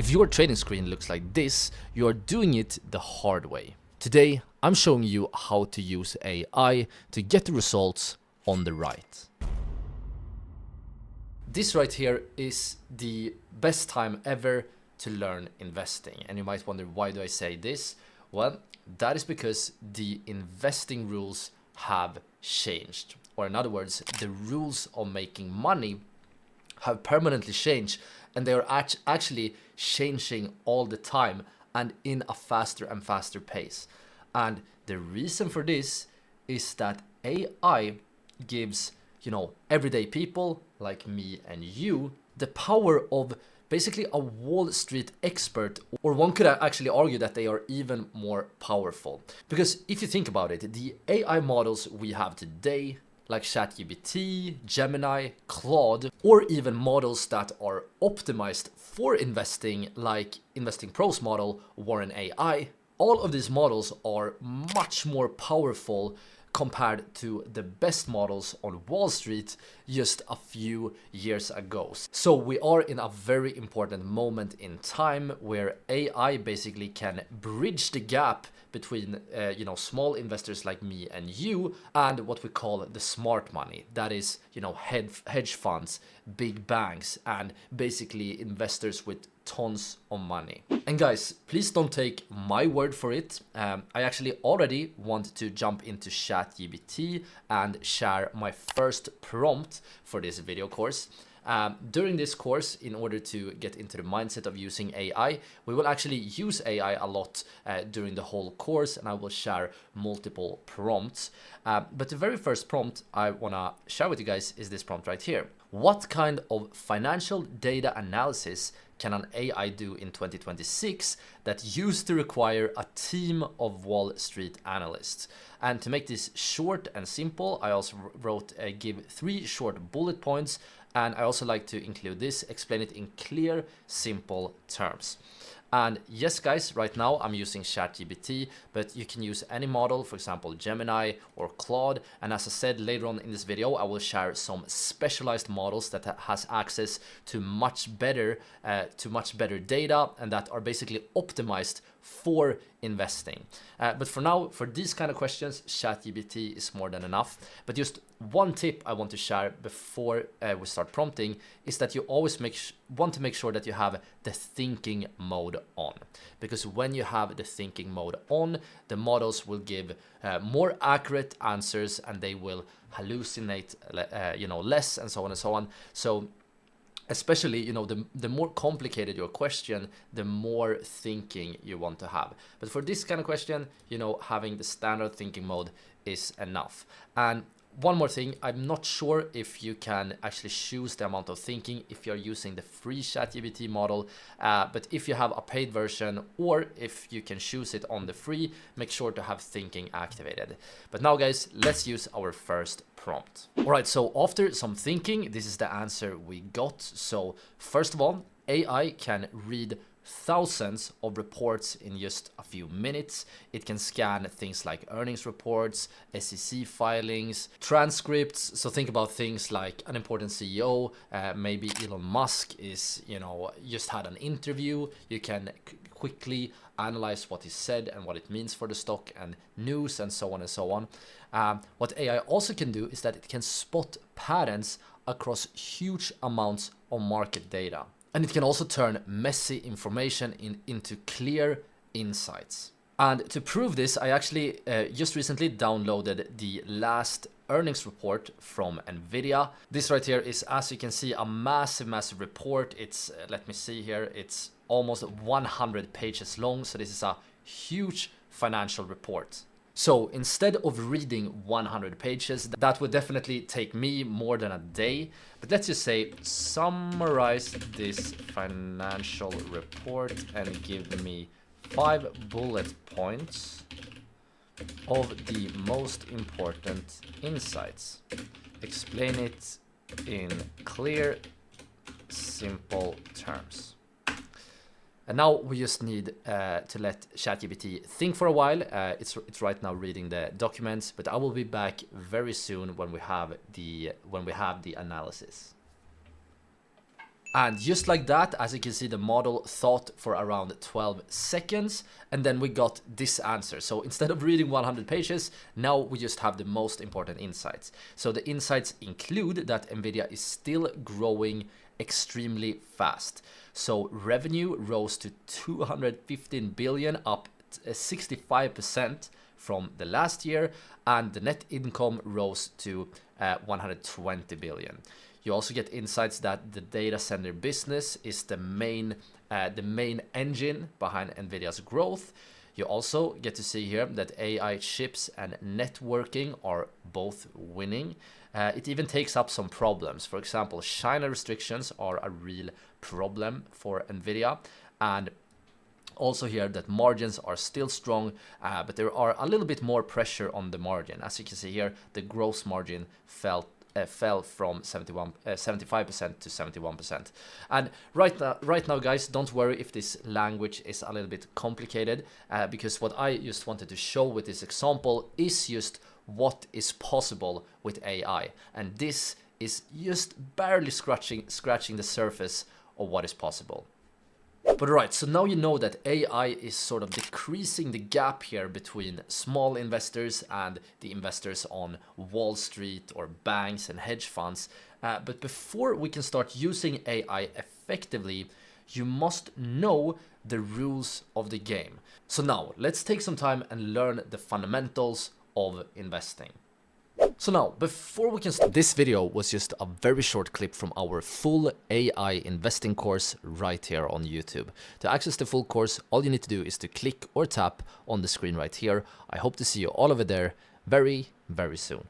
If your trading screen looks like this, you are doing it the hard way. Today, I'm showing you how to use AI to get the results on the right. This right here is the best time ever to learn investing. And you might wonder, why do I say this? Well, that is because the investing rules have changed. Or in other words, the rules of making money have permanently changed, and they are actually changing all the time and in a faster and faster pace. And the reason for this is that AI gives, everyday people like me and you the power of basically a Wall Street expert, or one could actually argue that they are even more powerful. Because if you think about it, the AI models we have today, like ChatGPT, Gemini, Claude, or even models that are optimized for investing, like InvestingPro's model, Warren AI, all of these models are much more powerful compared to the best models on Wall Street just a few years ago. So we are in a very important moment in time where AI basically can bridge the gap between small investors like me and you and what we call the smart money. That is, hedge funds, big banks, and basically investors with tons of money. And guys, please don't take my word for it. I actually already want to jump into ChatGPT and share my first prompt for this video course. During this course, in order to get into the mindset of using AI, we will actually use AI a lot during the whole course, and I will share multiple prompts. But the very first prompt I want to share with you guys is this prompt right here. What kind of financial data analysis can an AI do in 2026 that used to require a team of Wall Street analysts? And to make this short and simple, I also wrote give 3 short bullet points. And I also like to include this, explain it in clear, simple terms. And yes, guys, right now I'm using ChatGPT, but you can use any model, for example, Gemini or Claude. And as I said, later on in this video, I will share some specialized models that has access to much better data and that are basically optimized for investing. But for now, for these kind of questions, ChatGPT is more than enough. But just one tip I want to share before we start prompting is that you always want to make sure that you have the thinking mode on. Because when you have the thinking mode on, the models will give more accurate answers and they will hallucinate less, and so on and so on. So especially, the more complicated your question, the more thinking you want to have. But for this kind of question, having the standard thinking mode is enough. And one more thing, I'm not sure if you can actually choose the amount of thinking if you're using the free ChatGPT model, but if you have a paid version or if you can choose it on the free, make sure to have thinking activated. But now guys, let's use our first prompt. All right, so after some thinking, this is the answer we got. So first of all, AI can read thousands of reports in just a few minutes. It can scan things like earnings reports, SEC filings, transcripts. So think about things like an important CEO, maybe Elon Musk is, just had an interview. You can quickly analyze what he said and what it means for the stock and news and so on and so on. What AI also can do is that it can spot patterns across huge amounts of market data. And it can also turn messy information into clear insights. And to prove this, I actually just recently downloaded the last earnings report from NVIDIA. This right here is, as you can see, a massive report. It's, let me see here, it's almost 100 pages long. So this is a huge financial report. So instead of reading 100 pages, that would definitely take me more than a day. But let's just say, summarize this financial report and give me 5 bullet points of the most important insights. Explain it in clear, simple terms. And now we just need to let ChatGPT think for a while. It's right now reading the documents, but I will be back very soon when we have the analysis. And just like that, as you can see, the model thought for around 12 seconds, and then we got this answer. So instead of reading 100 pages, now we just have the most important insights. So the insights include that NVIDIA is still growing extremely fast. So revenue rose to 215 billion, up 65% from the last year, and the net income rose to 120 billion. You also get insights that the data center business is the main engine behind NVIDIA's growth. You also get to see here that AI chips and networking are both winning. It even takes up some problems. For example, China restrictions are a real problem for NVIDIA, and also here that margins are still strong, but there are a little bit more pressure on the margin. As you can see here, the gross margin fell from 75% to 71%. And right now, guys, don't worry if this language is a little bit complicated, because what I just wanted to show with this example is just what is possible with AI, and this is just barely scratching the surface of what is possible. But right, so now you know that AI is sort of decreasing the gap here between small investors and the investors on Wall Street or banks and hedge funds. But before we can start using AI effectively, you must know the rules of the game. So now let's take some time and learn the fundamentals of investing. So now, before we can start, this video was just a very short clip from our full AI investing course right here on YouTube. To access the full course, all you need to do is to click or tap on the screen right here. I hope to see you all over there very, very soon.